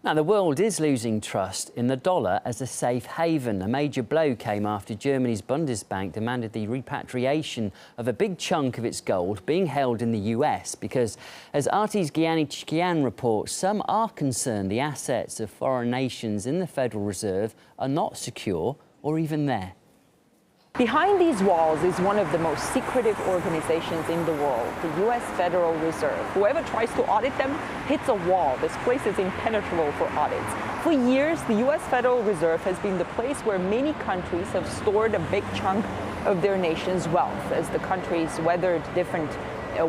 Now, the world is losing trust in the dollar as a safe haven. A major blow came after Germany's Bundesbank demanded the repatriation of a big chunk of its gold being held in the US because, as Artis Gianni reports, some are concerned the assets of foreign nations in the Federal Reserve are not secure or even there. Behind these walls is one of the most secretive organizations in the world, the U.S. Federal Reserve. Whoever tries to audit them hits a wall. This place is impenetrable for audits. For years, the U.S. Federal Reserve has been the place where many countries have stored a big chunk of their nation's wealth. As the countries weathered different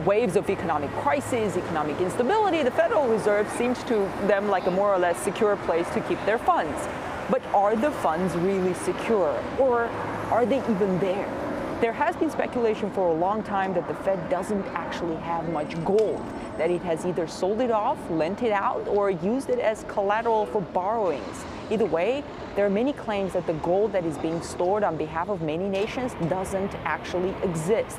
waves of economic crisis, economic instability, the Federal Reserve seemed to them like a more or less secure place to keep their funds. But are the funds really secure, or are they even there? There has been speculation for a long time that the Fed doesn't actually have much gold, that it has either sold it off, lent it out, or used it as collateral for borrowings. Either way, there are many claims that the gold that is being stored on behalf of many nations doesn't actually exist.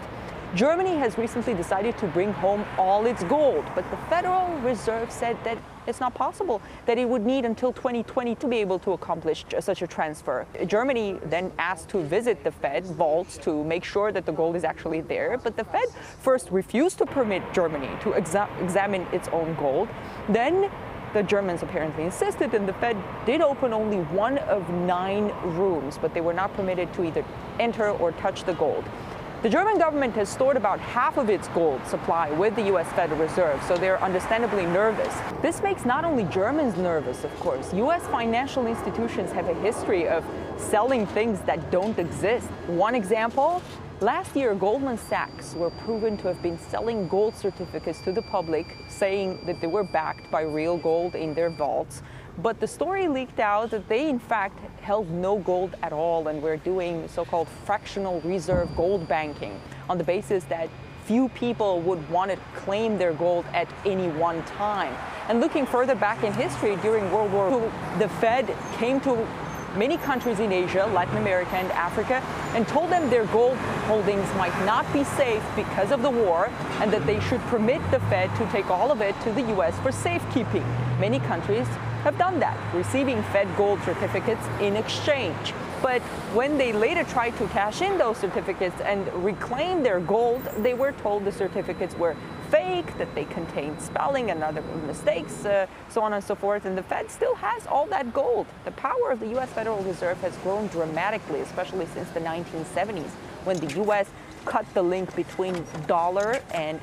Germany has recently decided to bring home all its gold, but the Federal Reserve said that it's not possible, that it would need until 2020 to be able to accomplish such a transfer. Germany then asked to visit the Fed vaults to make sure that the gold is actually there, but the Fed first refused to permit Germany to examine its own gold. Then the Germans apparently insisted, and the Fed did open only one of 9 rooms, but they were not permitted to either enter or touch the gold. The German government has stored about half of its gold supply with the U.S. Federal Reserve, so they're understandably nervous. This makes not only Germans nervous, of course. U.S. financial institutions have a history of selling things that don't exist. One example, last year Goldman Sachs were proven to have been selling gold certificates to the public, saying that they were backed by real gold in their vaults. But the story leaked out that they, in fact, held no gold at all and were doing so-called fractional reserve gold banking on the basis that few people would want to claim their gold at any one time. And looking further back in history, during World War II, the Fed came to many countries in Asia, Latin America, and Africa, and told them their gold holdings might not be safe because of the war, and that they should permit the Fed to take all of it to the U.S. for safekeeping. Many countries have done that, receiving Fed gold certificates in exchange. But when they later tried to cash in those certificates and reclaim their gold, they were told the certificates were fake, that they contained spelling and other mistakes, so on and so forth. And the Fed still has all that gold. The power of the U.S. Federal Reserve has grown dramatically, especially since the 1970s, when the U.S. cut the link between dollar and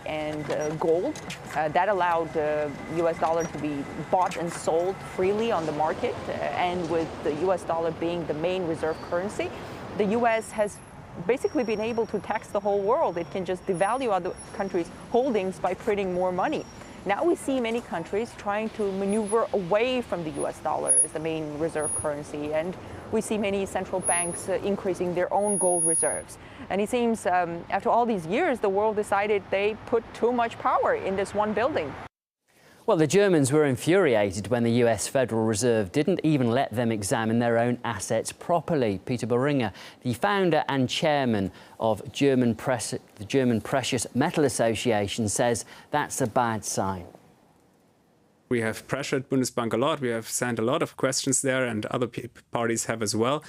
gold. That allowed the U.S. dollar to be bought and sold freely on the market. And with the U.S. dollar being the main reserve currency, the U.S. has basically been able to tax the whole world. It can just devalue other countries' holdings by printing more money. Now we see many countries trying to maneuver away from the U.S. dollar as the main reserve currency, and we see many central banks increasing their own gold reserves. And it seems after all these years, the world decided they put too much power in this one building. Well, the Germans were infuriated when the US Federal Reserve didn't even let them examine their own assets properly. Peter Boehringer, the founder and chairman of the German Precious Metal Association, says that's a bad sign. We have pressured Bundesbank a lot. We have sent a lot of questions there, and other parties have as well.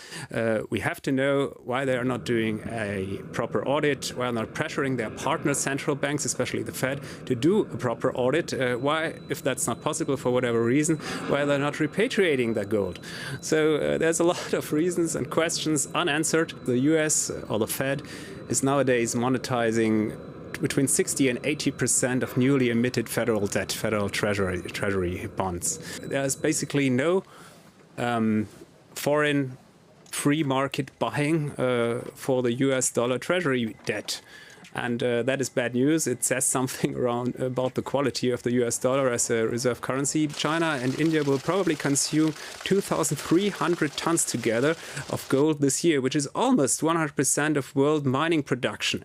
We have to know why they are not doing a proper audit, why they're not pressuring their partner central banks, especially the Fed, to do a proper audit. Why, if that's not possible for whatever reason, why they're not repatriating their gold. So there's a lot of reasons and questions unanswered. The US or the Fed is nowadays monetizing between 60% and 80% of newly emitted federal debt, federal treasury bonds. There's basically no foreign free market buying for the US dollar treasury debt. And that is bad news. It says something about the quality of the US dollar as a reserve currency. China and India will probably consume 2,300 tons together of gold this year, which is almost 100% of world mining production.